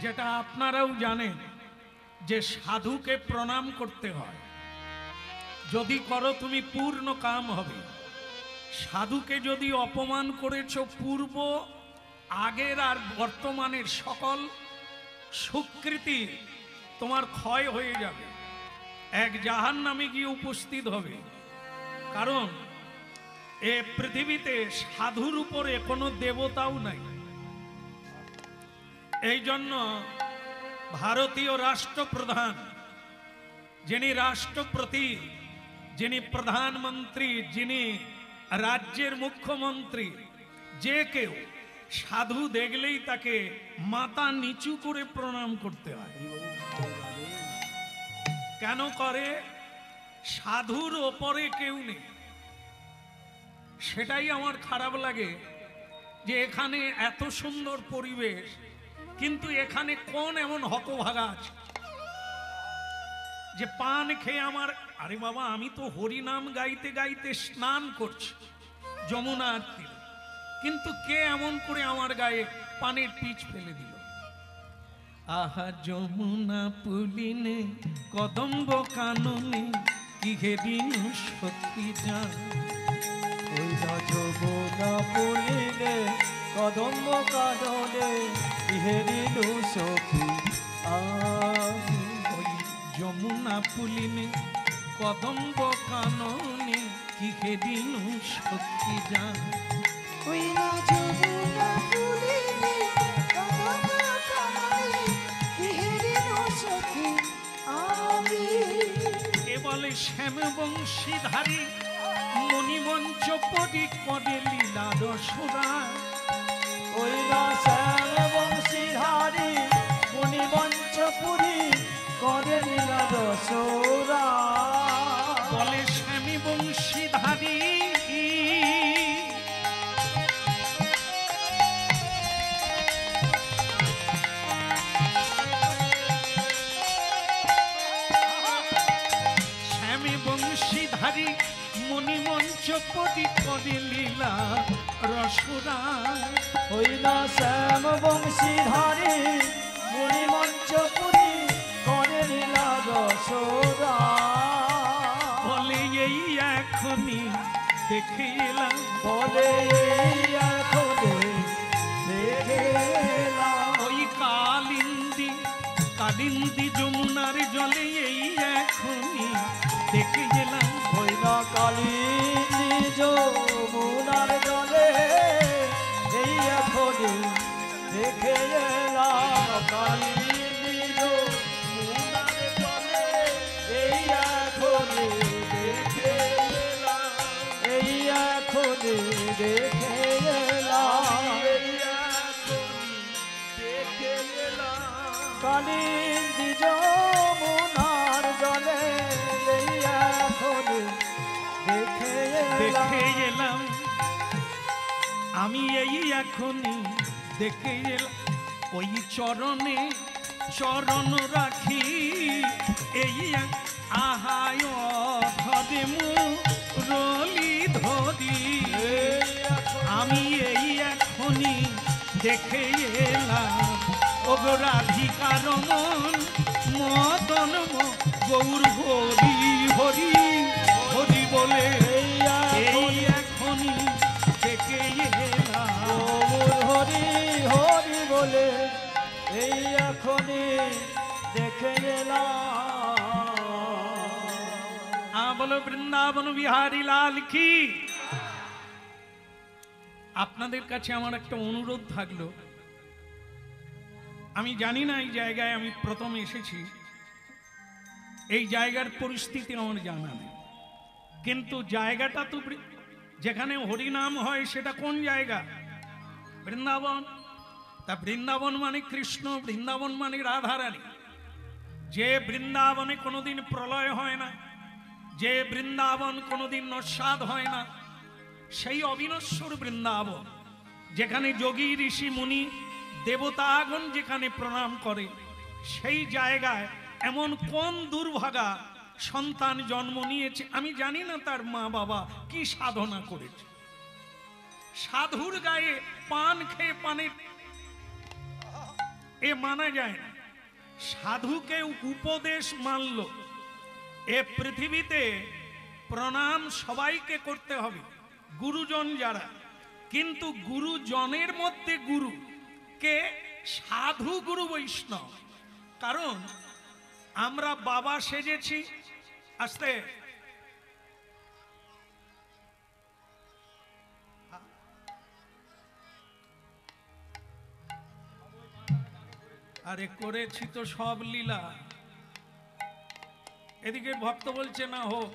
যেটা আপনারাও জানেন যে সাধুকে প্রণাম করতে হয়, যদি করো তুমি পূর্ণ কাম হবে। সাধুকে যদি অপমান করেছ, পূর্ব আগের আর বর্তমানের সকল সুকৃতি তোমার ক্ষয় হয়ে যাবে, এক জাহান্নামে গিয়ে উপস্থিত হবে। কারণ এ পৃথিবীতে সাধুর উপরে কোনো দেবতাও নাই। এই জন্য ভারতীয় রাষ্ট্রপ্রধান, যিনি রাষ্ট্রপতি, যিনি প্রধানমন্ত্রী, যিনি রাজ্যের মুখ্যমন্ত্রী, যে কেউ সাধু দেখলেই তাকে মাথা নিচু করে প্রণাম করতে হয়। কেন করে? সাধুর ওপরে কেউ নেই। সেটাই আমার খারাপ লাগে যে এখানে এত সুন্দর পরিবেশ, কিন্তু এখানে কোন এমন হতভাগা আছে যে পান খেয়ে আমার, আরে বাবা আমি তো হরিনাম গাইতে গাইতে স্নান করছি যমুনার তীরে, কিন্তু কে এমন করে আমার গায়ে পানের পিচ ফেলে দিল? আহা যমুনা পুলিনে কদম্ব কাননে কি হেদিন সত্যি জান, ওই যমুনা পুলিনে কদম্ব কাননে কি হেদিন সখী আমি। ওই যমুনা পুলিনে কদম্ব কাননে কি হেদিন সত্যি জান, ওই যমুনা পুলিনে কদম্ব কাননে কি হেদিন সখী আমি। এ বলে শ্যাম বংশীধারী মণিমঞ্চ পরি করে লীলা রসুরা, ওই শ্যাম বংশীধারী মণিমঞ্চপুরী করে লীলা রসুরা। বলে শ্যামী বংশীধারী শ্যামী বংশীধারী মণিমঞ্চ পরি করে লীলা রসুরা। ওই শ্যাম বংশীধারী মণিমঞ্চপুরী করে লীলা রসুরা। বলে এই এখনই দেখে এলাম, বলে এখনে দেখে এলাম। ওই কালিন্দী কালিন্দী যমুনার জলে এই এখনই দেখে এলাম। ওই কালিন্দী যমুনার জলে এই এখনে দেখে এলাম। কালিন্দী যমুনার জলে এই এখনে দেখে এলাম। এই এখনে দেখে এলাম। এই এখনে দেখে এলাম। কালিন্দী যমুনার জলে এই এখনে দেখে এলাম। আমি এই এখনই দেখে এলাম। ওই চরণে চরণ রাখি এই আহায় ধরে মুরলি ধরি। আমি এই এখনই দেখে এলাম। ও গো রাধিকার মন মদন গৌর হরি হরি হরি বলে এই এখনই দেখে এলাম। হরি হরি বলে এই এখনই দেখে এলাম। বলো বৃন্দাবন বিহারী লাল কি। আপনাদের কাছে আমার একটা অনুরোধ থাকলো, আমি জানি না এই জায়গায় আমি প্রথম এসেছি, এই জায়গার পরিস্থিতি আমার জানা নেই, কিন্তু জায়গাটা তো যেখানে হরিনাম হয় সেটা কোন জায়গা? বৃন্দাবন। তা বৃন্দাবন মানে কৃষ্ণ, বৃন্দাবন মানে রাধারানী। যে বৃন্দাবনে কোনোদিন প্রলয় হয় না, যে বৃন্দাবন কোনোদিন নস্বাদ হয় না, সেই অবিনশ্বর বৃন্দাবন, যেখানে যোগী ঋষি মুনি দেবতাগণ যেখানে প্রণাম করে, সেই জায়গায় এমন কোন দুর্ভাগা সন্তান জন্ম নিয়েছে আমি জানি না তার মা বাবা কি সাধনা করেছে। সাধুর গায়ে পান খেয়ে পানের এ মানা যায় না। সাধুকে উপদেশ মানল। এ পৃথিবীতে প্রণাম সবাইকে করতে হবে, গুরুজন যারা, কিন্তু গুরুজনের মধ্যে গুরু কে? সাধু গুরু বৈষ্ণব। কারণ আমরা বাবা সেজেছি, আস্তে আরে করেছি তো সব লীলা। এদিকে ভক্ত বলছে না হোক,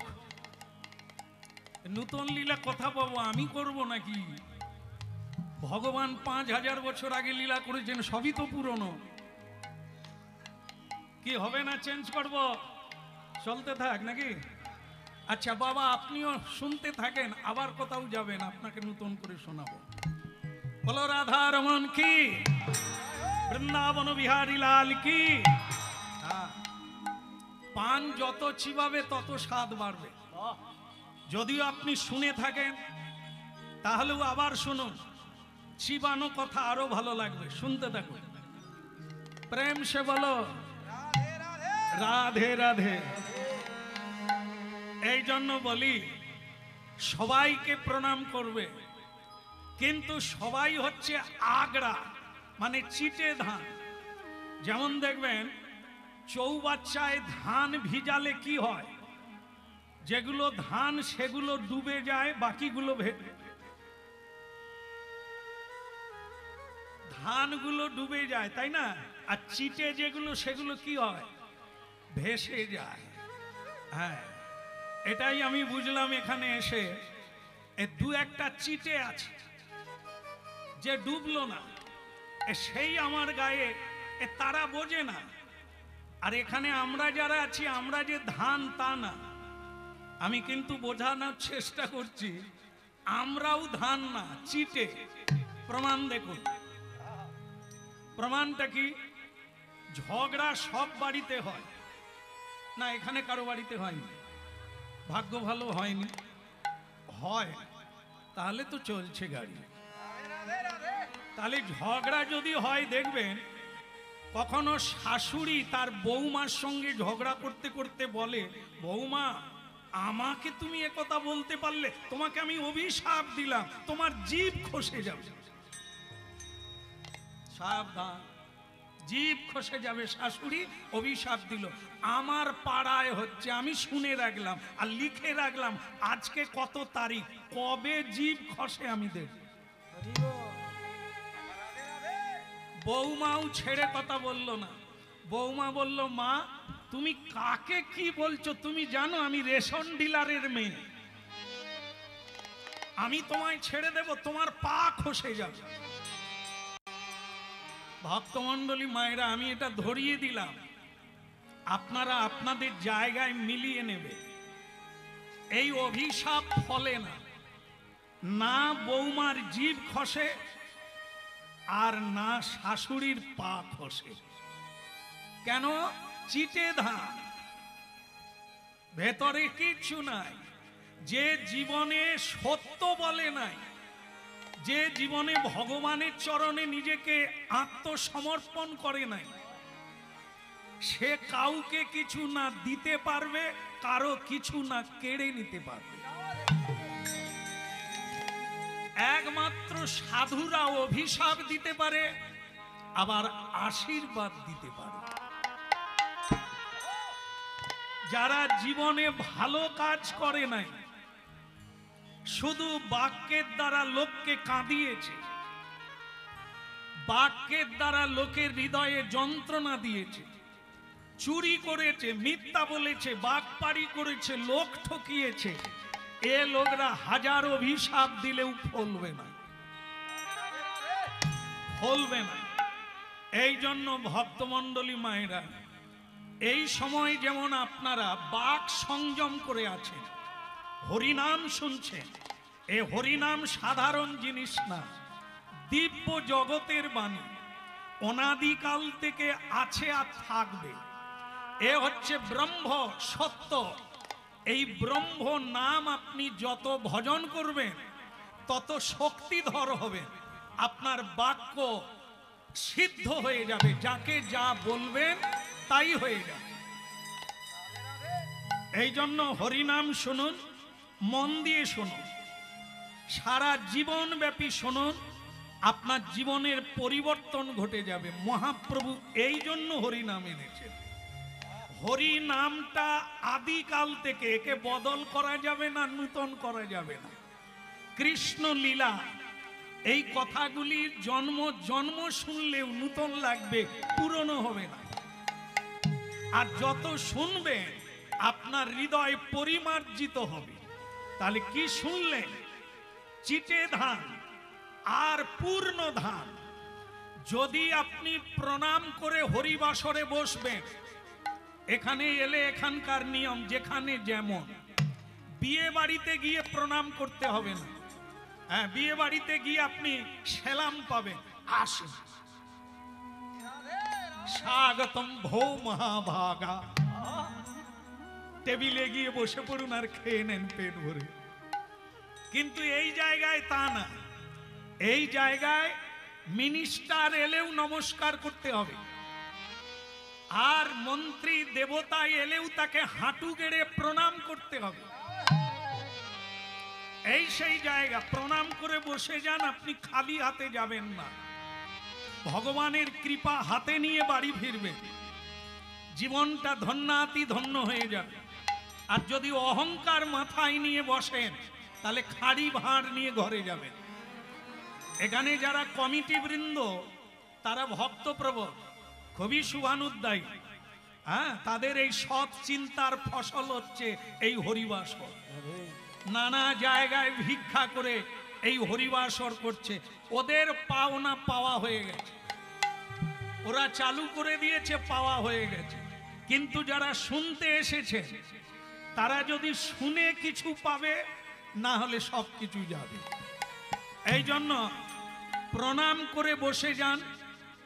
নূতন লীলা কথা পাবো, আমি করব নাকি? ভগবান 5000 বছর আগে লীলা করেছেন, সবই তো পুরনো। কি হবে না চেঞ্জ করব? চলতে থাক নাকি? আচ্ছা বাবা, আপনিও শুনতে থাকেন, আবার কোথাও যাবেন, আপনাকে নতুন করে শোনাবো। বলো রাধা রমন কি, বৃন্দাবন বিহারী লাল কি। পান যত চিবাবে তত স্বাদ বাড়বে। যদিও আপনি শুনে থাকেন, তাহলেও আবার শুনুন, চিবানো কথা আরো ভালো লাগবে, শুনতে থাকুন। প্রেম সে বলো রাধে রাধে। এই জন্য বলি সবাইকে প্রণাম করবে, কিন্তু সবাই হচ্ছে আগড়া, মানে চিটে ধান। যেমন দেখবেন চৌবাচ্চায় ধান ভিজালে কি হয়, যেগুলো ধান সেগুলো ডুবে যায়, বাকিগুলো ধানগুলো ডুবে যায়, তাই না? আর চিটে যেগুলো সেগুলো কি হয়, ভেসে যায়। হ্যাঁ, এটাই আমি বুঝলাম এখানে এসে। দু একটা চিটে আছে যে ডুবলো না, সেই আমার গায়ে, তারা বোঝে না। আর এখানে আমরা যারা আছি, আমরা যে ধান তা না। আমি কিন্তু বোঝানোর চেষ্টা করছি, আমরাও ধান না, চিটে। প্রমাণ দেখুন। প্রমাণটা কি? ঝগড়া সব বাড়িতে হয় না, এখানে কারো বাড়িতে হয়নি, ভাগ্য ভালো হয়নি। হয় তাহলে তো চলছে গাড়ি। তাহলে ঝগড়া যদি হয়, দেখবেন কখনো শাশুড়ি তার বৌমার সঙ্গে ঝগড়া করতে করতে বলে, বৌমা আমাকে তুমি একথা বলতে পারলে, তোমাকে আমি অভিশাপ দিলাম, তোমার জিভ খসে যাবে। সাবধান, জিভ খসে যাবে। শাশুড়ি অভিশাপ দিল, আমার পাড়ায় হচ্ছে, আমি শুনে রাখলাম আর লিখে রাখলাম, আজকে কত তারিখ, কবে জিভ খসে আমি দেখ। বৌমাও ছেড়ে কথা বলল না। বৌমা বলল, মা তুমি কাকে কি বলছো? তুমি জানো আমি রেশন ডিলারের মেয়ে, আমি তোমায় ছেড়ে দেব, তোমার পা খসে যাবে। ভক্তমণ্ডলী মায়েরা, আমি এটা ধরিয়ে দিলাম, আপনারা আপনাদের জায়গায় মিলিয়ে নেবে। এই অভিশাপ ফলে না, না বৌমার জিভ খসে আর না শাশুড়ির পা খসে। কেন? চিটে ধান, ভেতরে কিচ্ছু নাই। যে জীবনে সত্য বলে নাই, যে জীবনে ভগবানের চরণে নিজেকে আত্মসমর্পণ করে নাই, সে কাউকে কিছু না দিতে পারবে, কারো কিছু না কেড়ে নিতে পারবে। একমাত্র সাধুরা অভিশাপ দিতে পারে, আবার আশীর্বাদ দিতে পারে। যারা জীবনে ভালো কাজ করে নাই, শুধু বাক্যের দ্বারা লোককে কাঁদিয়েছে, বাক্যের দ্বারা লোকের হৃদয়ে যন্ত্রণা দিয়েছে, চুরি করেছে, মিথ্যা বলেছে, বাকপাড়ি করেছে, লোক ঠকিয়েছে, এ লোকরা হাজার অভিশাপ দিলেও ফলবে না, ফলবে না। এই জন্য ভক্তমণ্ডলী মায়েরা, এই সময় যেমন আপনারা বাক সংযম করে আছেন, হরিনাম শুনছেন, এ হরিনাম সাধারণ জিনিস না, দিব্য জগতের বাণী, অনাদিকাল থেকে আছে আর থাকবে। এ হচ্ছে ব্রহ্ম সত্য। এই ব্রহ্ম নাম আপনি যত ভজন করবেন, তত শক্তিধর হবে। আপনার বাক্য সিদ্ধ হয়ে যাবে, যাকে যা বলবেন তাই হয়ে যাবে। এই জন্য হরিনাম শুনুন, মন দিয়ে শুনুন, সারা জীবন ব্যাপী শুনুন, আপনার জীবনের পরিবর্তন ঘটে যাবে। মহাপ্রভু এই জন্য হরিনাম এনেছেন। হরি নামটা আদিকাল থেকে, একে বদল করা যাবে না, নূতন করা যাবে না। কৃষ্ণ লীলা, এই কথাগুলির জন্ম জন্ম শুনলেও নূতন লাগবে, পুরনো হবে না। আর যত শুনবেন আপনার হৃদয় পরিমার্জিত হবে। তাহলে কি শুনলেন? চিটে ধান আর পূর্ণ ধান। যদি আপনি প্রণাম করে হরিবাসরে বসবেন, এখানে এলে এখানকার নিয়ম যেখানে যেমন, বিয়ে বাড়িতে গিয়ে প্রণাম করতে হবে না। হ্যাঁ, বিয়ে বাড়িতে গিয়ে আপনি সেলাম পাবেন, আসুন স্বাগতম ভৌ মহাভাগা, টেবিলে গিয়ে বসে পড়ুন আর খেয়ে নেন পেট ভরে। কিন্তু এই জায়গায় তা না। এই জায়গায় মিনিস্টার এলেও নমস্কার করতে হবে, আর মন্ত্রী দেবতা এলেও তাকে হাঁটু গেড়ে প্রণাম করতে হবে। এই সেই জায়গা, প্রণাম করে বসে যান, আপনি খালি হাতে যাবেন না। ভগবানের কৃপা হাতে নিয়ে বাড়ি ফিরবেন, জীবনটা ধন্যাতি ধন্য হয়ে যাবে। আর যদি অহংকার মাথায় নিয়ে বসেন, তাহলে খাড়ি ভাঁড় নিয়ে ঘরে যাবেন। এখানে যারা কমিটি বৃন্দ, তারা ভক্তপ্রবণ, খুবই শুভানুদ্দায়ী। হ্যাঁ, তাদের এই সৎ চিন্তার ফসল হচ্ছে এই হরিবাসর। নানা জায়গায় ভিক্ষা করে এই হরিবাসর করছে। ওদের পাওনা পাওয়া হয়ে গেছে, ওরা চালু করে দিয়েছে, পাওয়া হয়ে গেছে। কিন্তু যারা শুনতে এসেছে, তারা যদি শুনে কিছু পাবে, না হলে সব কিছু যাবে। এই জন্য প্রণাম করে বসে যান,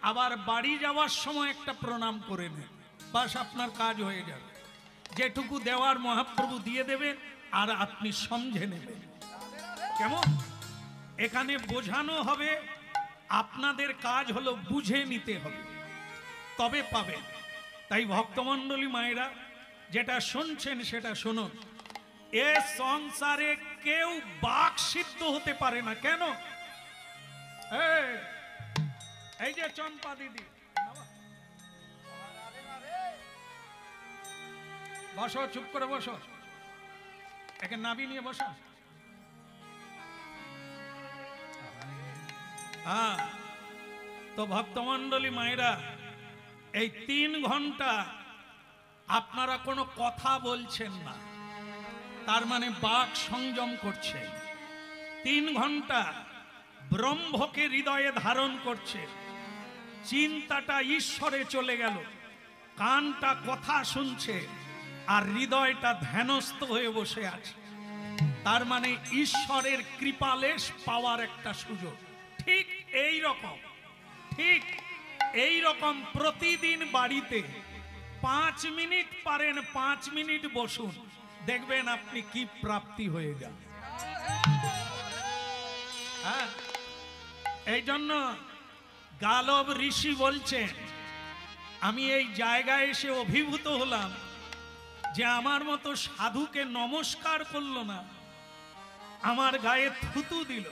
আবার বাড়ি যাওয়ার সময় একটা প্রণাম করে নেন, বাস আপনার কাজ হয়ে যাবে। যেটুকু দেওয়ার মহাপ্রভু দিয়ে দেবেন, আর আপনি সমঝে নেবেন। কেমন? এখানে বোঝানো হবে, আপনাদের কাজ হলো বুঝে নিতে হবে, তবে পাবেন। তাই ভক্তমণ্ডলী মায়েরা, যেটা শুনছেন সেটা শুনুন। এ সংসারে কেউ বাক সিদ্ধ হতে পারে না। কেন? এই যে চম্পা দিদি, বসো, চুপ করে বসো, একে নাবি নিয়ে বসো। হ্যাঁ, তো ভক্তমণ্ডলী মায়েরা, এই 3 ঘন্টা আপনারা কোনো কথা বলছেন না, তার মানে বাক সংযম করছে। 3 ঘন্টা ব্রহ্মকে হৃদয়ে ধারণ করছে, চিন্তাটা ঈশ্বরে চলে গেল, কানটা কথা শুনছে, আর হৃদয়টা ধ্যানস্থ হয়ে বসে আছে। তার মানে ঈশ্বরের কৃপালেশ পাওয়ার একটা সুযোগ। ঠিক এই রকম প্রতিদিন বাড়িতে 5 মিনিট পারেন, 5 মিনিট বসুন, দেখবেন আপনি কি প্রাপ্তি হয়ে যান। হ্যাঁ, এই জন্য গালব ঋষি বলছেন, আমি এই জায়গায় এসে অভিভূত হলাম যে আমার মতো সাধুকে নমস্কার করলো না, আমার গায়ে থুতু দিল।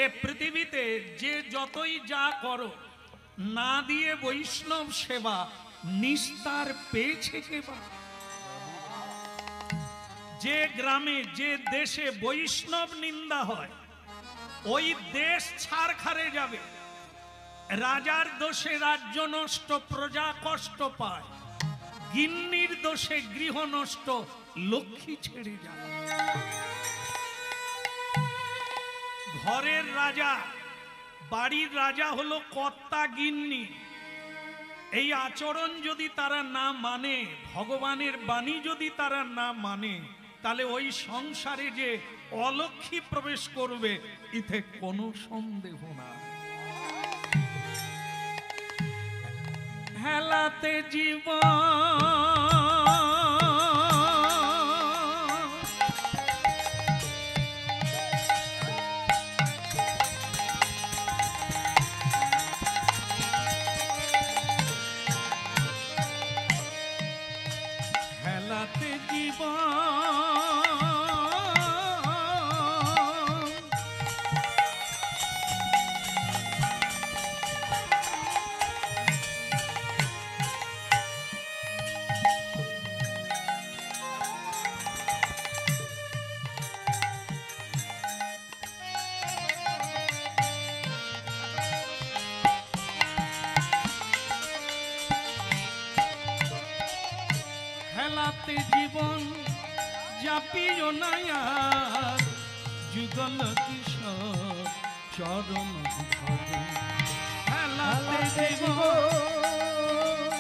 এ পৃথিবীতে যে যতই যা করো, না দিয়ে বৈষ্ণব সেবা নিস্তার পেয়েছে কেবা। যে গ্রামে, যে দেশে বৈষ্ণব নিন্দা হয়, ওই দেশ ছারখারে যাবে। রাজার দোষে রাজ্য নষ্ট, প্রজা কষ্ট পায়। গিন্নির দোষে গৃহ নষ্ট, লক্ষ্মী ছেড়ে যায়। ঘরের রাজা, বাড়ির রাজা হলো কর্তা, গিন্নি। এই আচরণ যদি তারা না মানে, ভগবানের বাণী যদি তারা না মানে, তাহলে ওই সংসারে যে অলক্ষ্মী প্রবেশ করবে, এতে কোনো সন্দেহ না। হেলাতে জীবন চাপিও নায়া যুগল কিশোর চরণ ভজে হেলাতে জীবন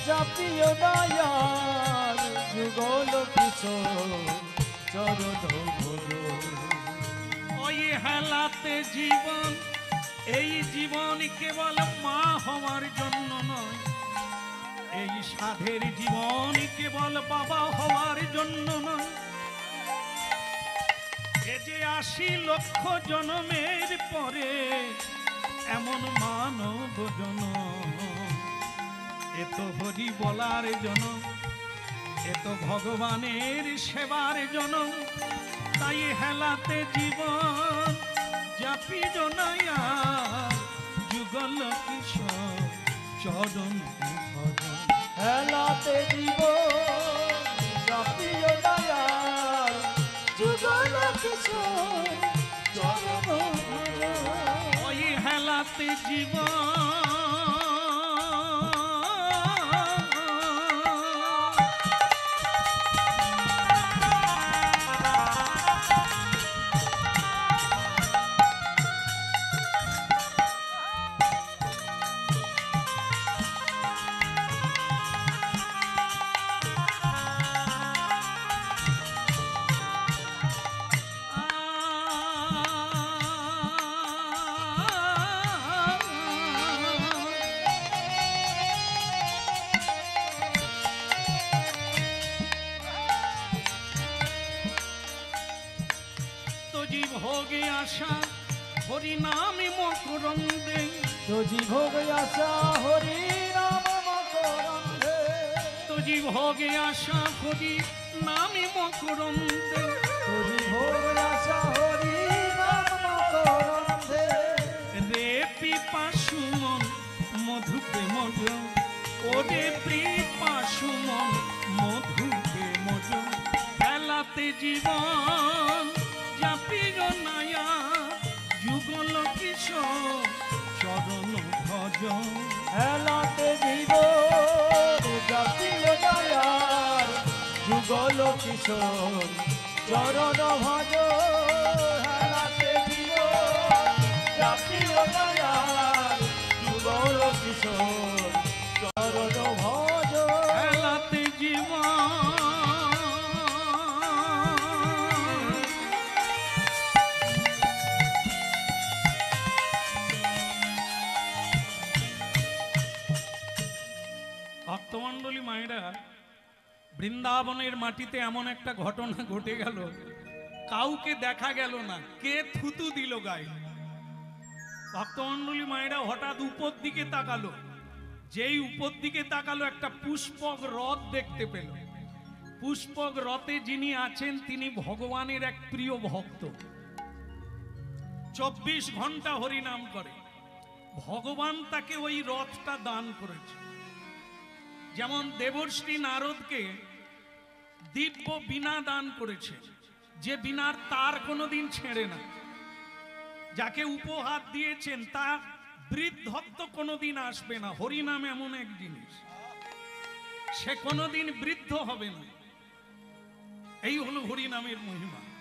চাপিও নায়ার যুগল কিশোর চরণ ভজ। ওই হেলাতে জীবন, এই জীবন কেবল মা হওয়ার জন্য নয়, এই সাধের জীবন কেবল বাবা হওয়ার জন্য নয়। এ যে ৮০ লক্ষ জনমের পরে এমন মানব জনম, এ তো হরি বলার জনম, এ তো ভগবানের সেবার জনম। তাই হেলাতে জীবন জাপি জনায়া যুগল কিশোর চরণ ভজন। হেলাতে জীবন চাপিও নায়ার যুগল কিশোর চরণ ভজ। ওই হেলাতে জীবন ভোগে আশা হরি নামে মকরন্দে, তোজি ভোগ আশা হরি নাম মকরন্দে। তোজি ভোগে আশা হরি নামে মকরন্দে, তোজি ভোগ আশা হরি নাম মকরন্দে। রে পিপাসু মন মধুপে মজ, ওরে পিপাসু মন মধুপে মজ। হেলাতে জীবন জাপির নায়া যুগল কিশোর চরণ ভজ। হেলাতে জীবন জাপিও নায়ার যুগল কিশোর চরণ ভজ। হেলাতে জীবন জাপিও নায়ার যুগল কিশোর চরণ ভজ। হেলাতে জীবন ভক্তমণ্ডলী মায়েরা, বৃন্দাবনের মাটিতে এমন একটা ঘটনা ঘটে গেল, কাউকে দেখা গেল না, কে থুতু দিল গায়ে। ভক্তমণ্ডলী মায়েরা হঠাৎ উপর দিকে তাকালো, যেই উপর দিকে তাকালো একটা পুষ্পক রথ দেখতে পেল। পুষ্পক রথে যিনি আছেন তিনি ভগবানের এক প্রিয় ভক্ত, ২৪ ঘন্টা হরিনাম করে। ভগবান তাকে ওই রথটা দান করেছে। যেমন দেবর্ষি নারদকে দিব্য বীণা দান করেছে, যে বীণার তার কোনোদিন ছেড়ে না। যাকে উপহার দিয়েছেন তার বৃদ্ধত্ব কোনোদিন আসবে না। হরিনাম এমন এক জিনিস, সে কোনোদিন বৃদ্ধ হবে না। এই হলো হরিনামের মহিমা।